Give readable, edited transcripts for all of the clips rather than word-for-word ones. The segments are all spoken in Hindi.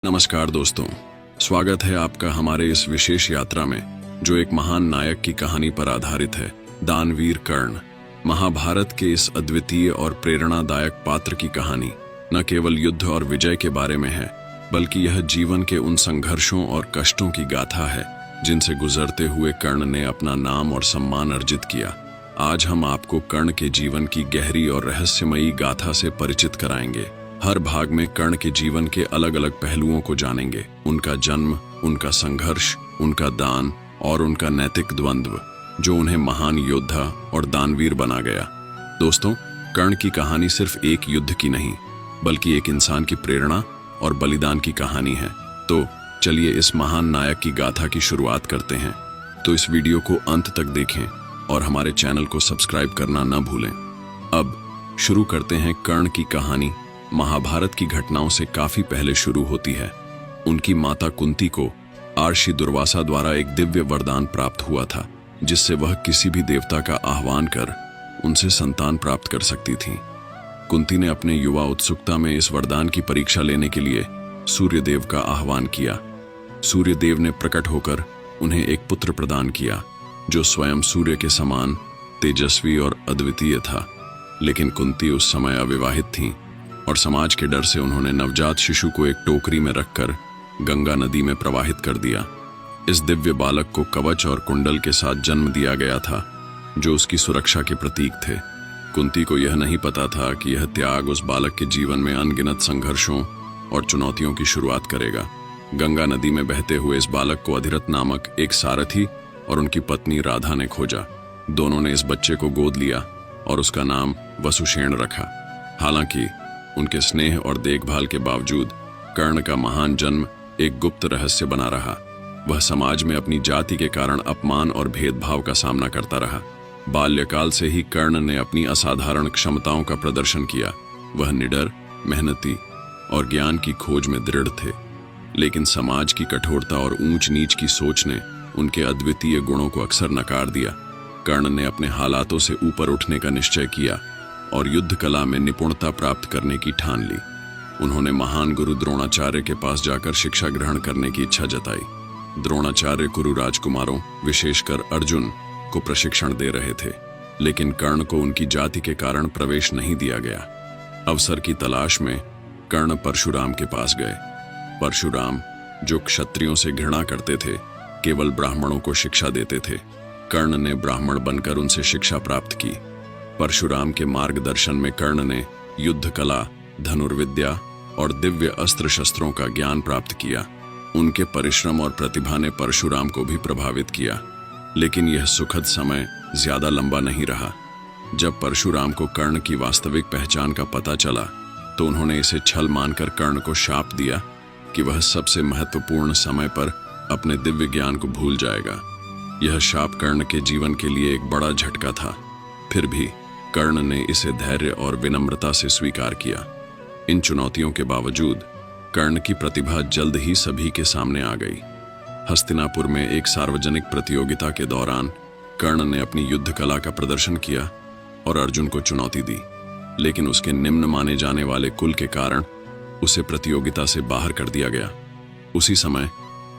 नमस्कार दोस्तों, स्वागत है आपका हमारे इस विशेष यात्रा में जो एक महान नायक की कहानी पर आधारित है। दानवीर कर्ण। महाभारत के इस अद्वितीय और प्रेरणादायक पात्र की कहानी न केवल युद्ध और विजय के बारे में है, बल्कि यह जीवन के उन संघर्षों और कष्टों की गाथा है जिनसे गुजरते हुए कर्ण ने अपना नाम और सम्मान अर्जित किया। आज हम आपको कर्ण के जीवन की गहरी और रहस्यमयी गाथा से परिचित कराएंगे। हर भाग में कर्ण के जीवन के अलग अलग पहलुओं को जानेंगे, उनका जन्म, उनका संघर्ष, उनका दान और उनका नैतिक द्वंद्व जो उन्हें महान योद्धा और दानवीर बना गया। दोस्तों, कर्ण की कहानी सिर्फ एक युद्ध की नहीं, बल्कि एक इंसान की प्रेरणा और बलिदान की कहानी है। तो चलिए इस महान नायक की गाथा की शुरुआत करते हैं। तो इस वीडियो को अंत तक देखें और हमारे चैनल को सब्सक्राइब करना न भूलें। अब शुरू करते हैं। कर्ण की कहानी महाभारत की घटनाओं से काफी पहले शुरू होती है। उनकी माता कुंती को आर्षि दुर्वासा द्वारा एक दिव्य वरदान प्राप्त हुआ था, जिससे वह किसी भी देवता का आह्वान कर उनसे संतान प्राप्त कर सकती थीं। कुंती ने अपने युवा उत्सुकता में इस वरदान की परीक्षा लेने के लिए सूर्यदेव का आह्वान किया। सूर्यदेव ने प्रकट होकर उन्हें एक पुत्र प्रदान किया जो स्वयं सूर्य के समान तेजस्वी और अद्वितीय था। लेकिन कुंती उस समय अविवाहित थीं और समाज के डर से उन्होंने नवजात शिशु को एक टोकरी में रखकर गंगा नदी में प्रवाहित कर दिया। इस दिव्य बालक को कवच और कुंडल के साथ जन्म दिया गया था जो उसकी सुरक्षा के प्रतीक थे। कुंती को यह नहीं पता था कि यह त्याग उस बालक के जीवन में अनगिनत संघर्षों और चुनौतियों की शुरुआत करेगा। गंगा नदी में बहते हुए इस बालक को अधिरथ नामक एक सारथी और उनकी पत्नी राधा ने खोजा। दोनों ने इस बच्चे को गोद लिया और उसका नाम वसुषेण रखा। हालांकि उनके स्नेह और देखभाल के बावजूद कर्ण का महान जन्म एक गुप्त रहस्य बना रहा। वह समाज में अपनी जाति के कारण अपमान और भेदभाव का सामना करता रहा। बाल्यकाल से ही कर्ण ने अपनी असाधारण क्षमताओं का प्रदर्शन किया। वह निडर, मेहनती और ज्ञान की खोज में दृढ़ थे। लेकिन समाज की कठोरता और ऊंच नीच की सोच ने उनके अद्वितीय गुणों को अक्सर नकार दिया। कर्ण ने अपने हालातों से ऊपर उठने का निश्चय किया और युद्ध कला में निपुणता प्राप्त करने की ठान ली। उन्होंने महान गुरु द्रोणाचार्य के पास जाकर शिक्षा ग्रहण करने की इच्छा जताई। द्रोणाचार्य कुरु राजकुमारों, विशेषकर अर्जुन को प्रशिक्षण दे रहे थे, लेकिन कर्ण को उनकी जाति के कारण प्रवेश नहीं दिया गया। अवसर की तलाश में कर्ण परशुराम के पास गए। परशुराम, जो क्षत्रियों से घृणा करते थे, केवल ब्राह्मणों को शिक्षा देते थे। कर्ण ने ब्राह्मण बनकर उनसे शिक्षा प्राप्त की। परशुराम के मार्गदर्शन में कर्ण ने युद्ध कला, धनुर्विद्या और दिव्य अस्त्र शस्त्रों का ज्ञान प्राप्त किया। उनके परिश्रम और प्रतिभा ने परशुराम को भी प्रभावित किया। लेकिन यह सुखद समय ज्यादा लंबा नहीं रहा। जब परशुराम को कर्ण की वास्तविक पहचान का पता चला तो उन्होंने इसे छल मानकर कर्ण को शाप दिया कि वह सबसे महत्वपूर्ण समय पर अपने दिव्य ज्ञान को भूल जाएगा। यह शाप कर्ण के जीवन के लिए एक बड़ा झटका था। फिर भी कर्ण ने इसे धैर्य और विनम्रता से स्वीकार किया। इन चुनौतियों के बावजूद कर्ण की प्रतिभा जल्द ही सभी के सामने आ गई। हस्तिनापुर में एक सार्वजनिक प्रतियोगिता के दौरान कर्ण ने अपनी युद्ध कला का प्रदर्शन किया और अर्जुन को चुनौती दी। लेकिन उसके निम्न माने जाने वाले कुल के कारण उसे प्रतियोगिता से बाहर कर दिया गया। उसी समय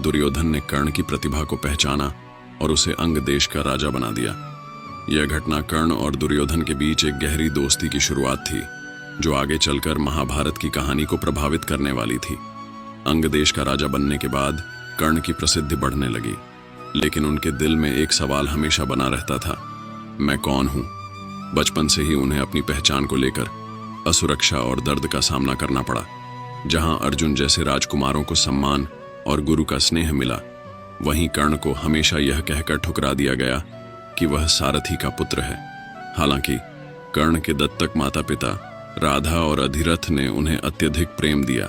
दुर्योधन ने कर्ण की प्रतिभा को पहचाना और उसे अंग देश का राजा बना दिया। यह घटना कर्ण और दुर्योधन के बीच एक गहरी दोस्ती की शुरुआत थी, जो आगे चलकर महाभारत की कहानी को प्रभावित करने वाली थी। अंग देश का राजा बनने के बाद कर्ण की प्रसिद्धि बढ़ने लगी, लेकिन उनके दिल में एक सवाल हमेशा बना रहता था, मैं कौन हूं? बचपन से ही उन्हें अपनी पहचान को लेकर असुरक्षा और दर्द का सामना करना पड़ा। जहां अर्जुन जैसे राजकुमारों को सम्मान और गुरु का स्नेह मिला, वहीं कर्ण को हमेशा यह कहकर ठुकरा दिया गया कि वह सारथी का पुत्र है। हालांकि कर्ण के दत्तक माता पिता राधा और अधिरथ ने उन्हें अत्यधिक प्रेम दिया,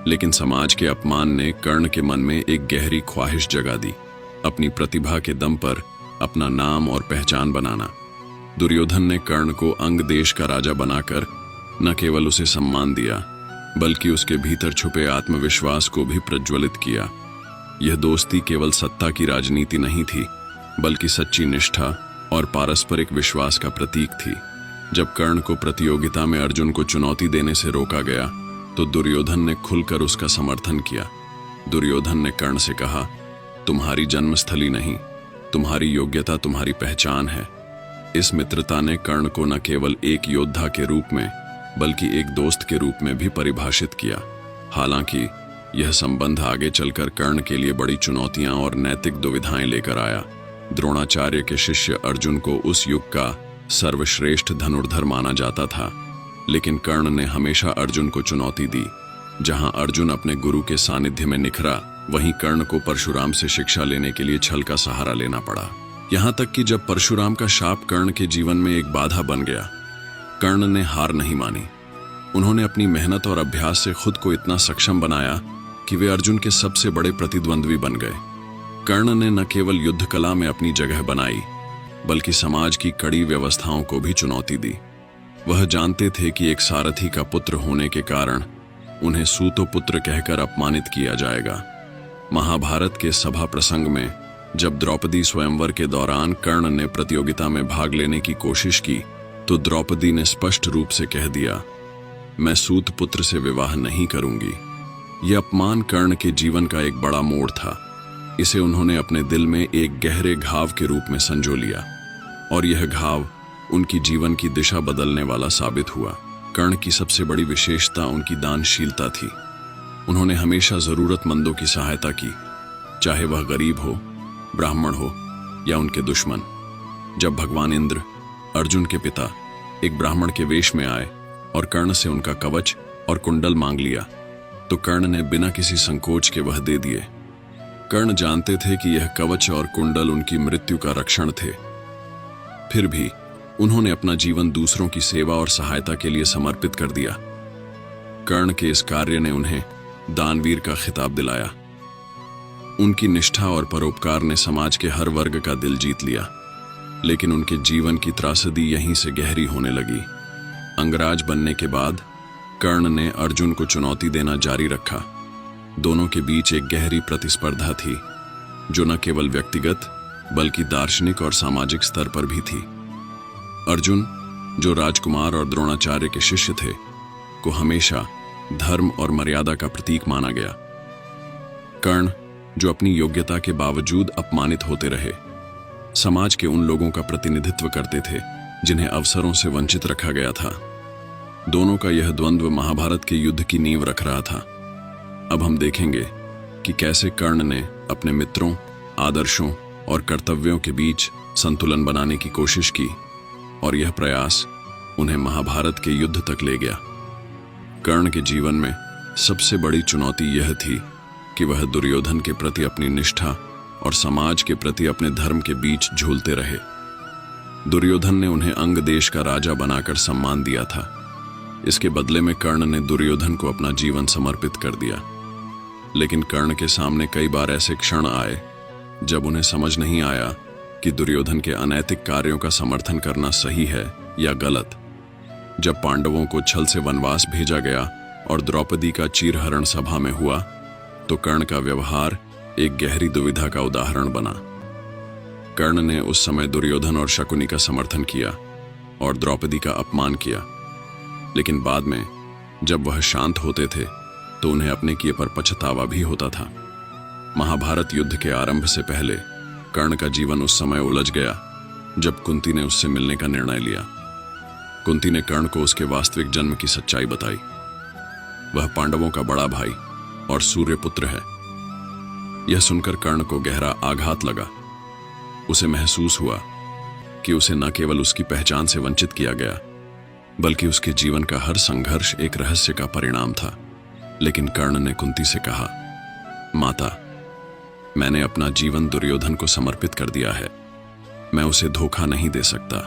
लेकिन समाज के अपमान ने कर्ण के मन में एक गहरी ख्वाहिश जगा दी, अपनी प्रतिभा के दम पर अपना नाम और पहचान बनाना। दुर्योधन ने कर्ण को अंग देश का राजा बनाकर न केवल उसे सम्मान दिया, बल्कि उसके भीतर छुपे आत्मविश्वास को भी प्रज्वलित किया। यह दोस्ती केवल सत्ता की राजनीति नहीं थी, बल्कि सच्ची निष्ठा और पारस्परिक विश्वास का प्रतीक थी। जब कर्ण को प्रतियोगिता में अर्जुन को चुनौती देने से रोका गया तो दुर्योधन ने खुलकर उसका समर्थन किया। दुर्योधन ने कर्ण से कहा, तुम्हारी जन्मस्थली नहीं, तुम्हारी योग्यता तुम्हारी पहचान है। इस मित्रता ने कर्ण को न केवल एक योद्धा के रूप में बल्कि एक दोस्त के रूप में भी परिभाषित किया। हालांकि यह संबंध आगे चलकर कर्ण के लिए बड़ी चुनौतियां और नैतिक दुविधाएं लेकर आया। द्रोणाचार्य के शिष्य अर्जुन को उस युग का सर्वश्रेष्ठ धनुर्धर माना जाता था, लेकिन कर्ण ने हमेशा अर्जुन को चुनौती दी। जहां अर्जुन अपने गुरु के सानिध्य में निखरा, वहीं कर्ण को परशुराम से शिक्षा लेने के लिए छल का सहारा लेना पड़ा। यहां तक कि जब परशुराम का शाप कर्ण के जीवन में एक बाधा बन गया, कर्ण ने हार नहीं मानी। उन्होंने अपनी मेहनत और अभ्यास से खुद को इतना सक्षम बनाया कि वे अर्जुन के सबसे बड़े प्रतिद्वंद्वी बन गए। कर्ण ने न केवल युद्ध कला में अपनी जगह बनाई, बल्कि समाज की कड़ी व्यवस्थाओं को भी चुनौती दी। वह जानते थे कि एक सारथी का पुत्र होने के कारण उन्हें सूतोपुत्र कहकर अपमानित किया जाएगा। महाभारत के सभा प्रसंग में जब द्रौपदी स्वयंवर के दौरान कर्ण ने प्रतियोगिता में भाग लेने की कोशिश की, तो द्रौपदी ने स्पष्ट रूप से कह दिया, मैं सूतपुत्र से विवाह नहीं करूंगी। यह अपमान कर्ण के जीवन का एक बड़ा मोड़ था। इसे उन्होंने अपने दिल में एक गहरे घाव के रूप में संजो लिया, और यह घाव उनकी जीवन की दिशा बदलने वाला साबित हुआ। कर्ण की सबसे बड़ी विशेषता उनकी दानशीलता थी। उन्होंने हमेशा जरूरतमंदों की सहायता की, चाहे वह गरीब हो, ब्राह्मण हो या उनके दुश्मन। जब भगवान इंद्र, अर्जुन के पिता, एक ब्राह्मण के वेश में आए और कर्ण से उनका कवच और कुंडल मांग लिया, तो कर्ण ने बिना किसी संकोच के वह दे दिए। कर्ण जानते थे कि यह कवच और कुंडल उनकी मृत्यु का रक्षण थे। फिर भी उन्होंने अपना जीवन दूसरों की सेवा और सहायता के लिए समर्पित कर दिया। कर्ण के इस कार्य ने उन्हें दानवीर का खिताब दिलाया। उनकी निष्ठा और परोपकार ने समाज के हर वर्ग का दिल जीत लिया। लेकिन उनके जीवन की त्रासदी यहीं से गहरी होने लगी। अंगराज बनने के बाद कर्ण ने अर्जुन को चुनौती देना जारी रखा। दोनों के बीच एक गहरी प्रतिस्पर्धा थी, जो न केवल व्यक्तिगत बल्कि दार्शनिक और सामाजिक स्तर पर भी थी। अर्जुन, जो राजकुमार और द्रोणाचार्य के शिष्य थे, को हमेशा धर्म और मर्यादा का प्रतीक माना गया। कर्ण, जो अपनी योग्यता के बावजूद अपमानित होते रहे, समाज के उन लोगों का प्रतिनिधित्व करते थे जिन्हें अवसरों से वंचित रखा गया था। दोनों का यह द्वंद्व महाभारत के युद्ध की नींव रख रहा था। अब हम देखेंगे कि कैसे कर्ण ने अपने मित्रों, आदर्शों और कर्तव्यों के बीच संतुलन बनाने की कोशिश की, और यह प्रयास उन्हें महाभारत के युद्ध तक ले गया। कर्ण के जीवन में सबसे बड़ी चुनौती यह थी कि वह दुर्योधन के प्रति अपनी निष्ठा और समाज के प्रति अपने धर्म के बीच झूलते रहे। दुर्योधन ने उन्हें अंग देश का राजा बनाकर सम्मान दिया था। इसके बदले में कर्ण ने दुर्योधन को अपना जीवन समर्पित कर दिया। लेकिन कर्ण के सामने कई बार ऐसे क्षण आए जब उन्हें समझ नहीं आया कि दुर्योधन के अनैतिक कार्यों का समर्थन करना सही है या गलत। जब पांडवों को छल से वनवास भेजा गया और द्रौपदी का चीरहरण सभा में हुआ, तो कर्ण का व्यवहार एक गहरी दुविधा का उदाहरण बना। कर्ण ने उस समय दुर्योधन और शकुनी का समर्थन किया और द्रौपदी का अपमान किया, लेकिन बाद में जब वह शांत होते थे तो उन्हें अपने किए पर पछतावा भी होता था। महाभारत युद्ध के आरंभ से पहले कर्ण का जीवन उस समय उलझ गया जब कुंती ने उससे मिलने का निर्णय लिया। कुंती ने कर्ण को उसके वास्तविक जन्म की सच्चाई बताई। वह पांडवों का बड़ा भाई और सूर्यपुत्र है। यह सुनकर कर्ण को गहरा आघात लगा। उसे महसूस हुआ कि उसे न केवल उसकी पहचान से वंचित किया गया, बल्कि उसके जीवन का हर संघर्ष एक रहस्य का परिणाम था। लेकिन कर्ण ने कुंती से कहा, माता, मैंने अपना जीवन दुर्योधन को समर्पित कर दिया है। मैं उसे धोखा नहीं दे सकता।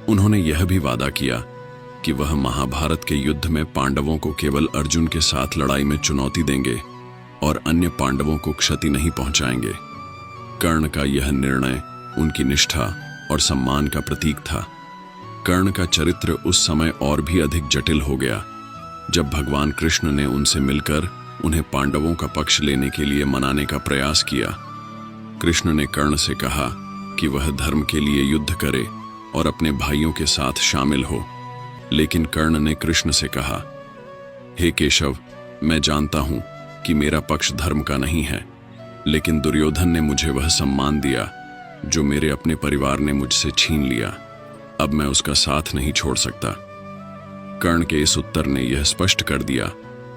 उन्होंने यह भी वादा किया कि वह महाभारत के युद्ध में पांडवों को केवल अर्जुन के साथ लड़ाई में चुनौती देंगे और अन्य पांडवों को क्षति नहीं पहुंचाएंगे। कर्ण का यह निर्णय उनकी निष्ठा और सम्मान का प्रतीक था। कर्ण का चरित्र उस समय और भी अधिक जटिल हो गया जब भगवान कृष्ण ने उनसे मिलकर उन्हें पांडवों का पक्ष लेने के लिए मनाने का प्रयास किया। कृष्ण ने कर्ण से कहा कि वह धर्म के लिए युद्ध करे और अपने भाइयों के साथ शामिल हो, लेकिन कर्ण ने कृष्ण से कहा हे केशव, मैं जानता हूं कि मेरा पक्ष धर्म का नहीं है, लेकिन दुर्योधन ने मुझे वह सम्मान दिया जो मेरे अपने परिवार ने मुझसे छीन लिया। अब मैं उसका साथ नहीं छोड़ सकता। कर्ण के इस उत्तर ने यह स्पष्ट कर दिया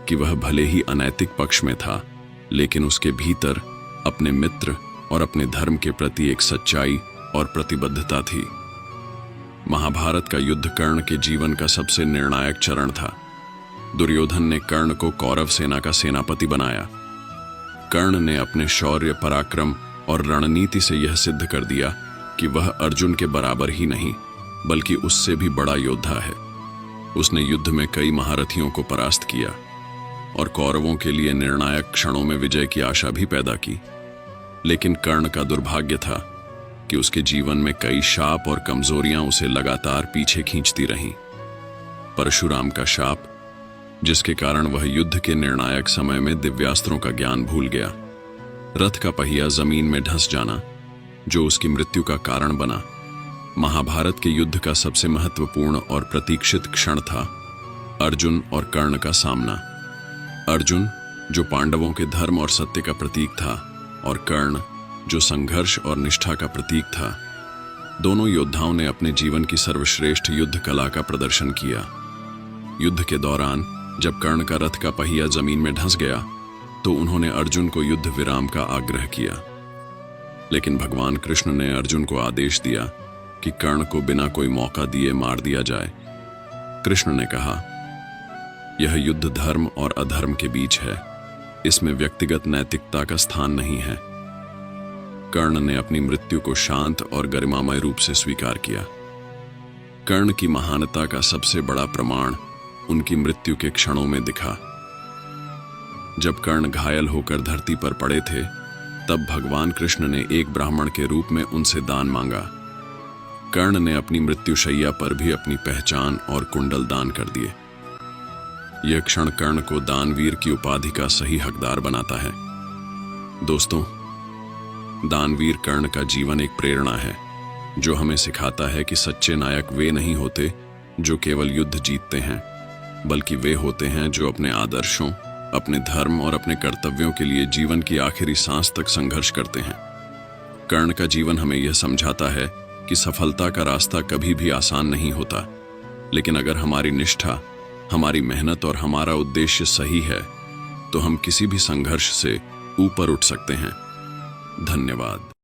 कि वह भले ही अनैतिक पक्ष में था, लेकिन उसके भीतर अपने मित्र और अपने धर्म के प्रति एक सच्चाई और प्रतिबद्धता थी। महाभारत का युद्ध कर्ण के जीवन का सबसे निर्णायक चरण था। दुर्योधन ने कर्ण को कौरव सेना का सेनापति बनाया। कर्ण ने अपने शौर्य, पराक्रम और रणनीति से यह सिद्ध कर दिया कि वह अर्जुन के बराबर ही नहीं, बल्कि उससे भी बड़ा योद्धा है। उसने युद्ध में कई महारथियों को परास्त किया और कौरवों के लिए निर्णायक क्षणों में विजय की आशा भी पैदा की। लेकिन कर्ण का दुर्भाग्य था कि उसके जीवन में कई शाप और कमजोरियां उसे लगातार पीछे खींचती रहीं। परशुराम का शाप, जिसके कारण वह युद्ध के निर्णायक समय में दिव्यास्त्रों का ज्ञान भूल गया। रथ का पहिया जमीन में धंस जाना, जो उसकी मृत्यु का कारण बना। महाभारत के युद्ध का सबसे महत्वपूर्ण और प्रतीक्षित क्षण था अर्जुन और कर्ण का सामना। अर्जुन, जो पांडवों के धर्म और सत्य का प्रतीक था, और कर्ण, जो संघर्ष और निष्ठा का प्रतीक था। दोनों योद्धाओं ने अपने जीवन की सर्वश्रेष्ठ युद्ध कला का प्रदर्शन किया। युद्ध के दौरान जब कर्ण का रथ का पहिया जमीन में धंस गया, तो उन्होंने अर्जुन को युद्ध विराम का आग्रह किया। लेकिन भगवान कृष्ण ने अर्जुन को आदेश दिया कि कर्ण को बिना कोई मौका दिए मार दिया जाए। कृष्ण ने कहा, यह युद्ध धर्म और अधर्म के बीच है, इसमें व्यक्तिगत नैतिकता का स्थान नहीं है। कर्ण ने अपनी मृत्यु को शांत और गरिमामय रूप से स्वीकार किया। कर्ण की महानता का सबसे बड़ा प्रमाण उनकी मृत्यु के क्षणों में दिखा। जब कर्ण घायल होकर धरती पर पड़े थे, तब भगवान कृष्ण ने एक ब्राह्मण के रूप में उनसे दान मांगा। कर्ण ने अपनी मृत्युशैया पर भी अपनी पहचान और कुंडल दान कर दिए। यह क्षण कर्ण को दानवीर की उपाधि का सही हकदार बनाता है। दोस्तों, दानवीर कर्ण का जीवन एक प्रेरणा है, जो हमें सिखाता है कि सच्चे नायक वे नहीं होते जो केवल युद्ध जीतते हैं, बल्कि वे होते हैं जो अपने आदर्शों, अपने धर्म और अपने कर्तव्यों के लिए जीवन की आखिरी सांस तक संघर्ष करते हैं। कर्ण का जीवन हमें यह समझाता है कि सफलता का रास्ता कभी भी आसान नहीं होता, लेकिन अगर हमारी निष्ठा, हमारी मेहनत और हमारा उद्देश्य सही है, तो हम किसी भी संघर्ष से ऊपर उठ सकते हैं। धन्यवाद।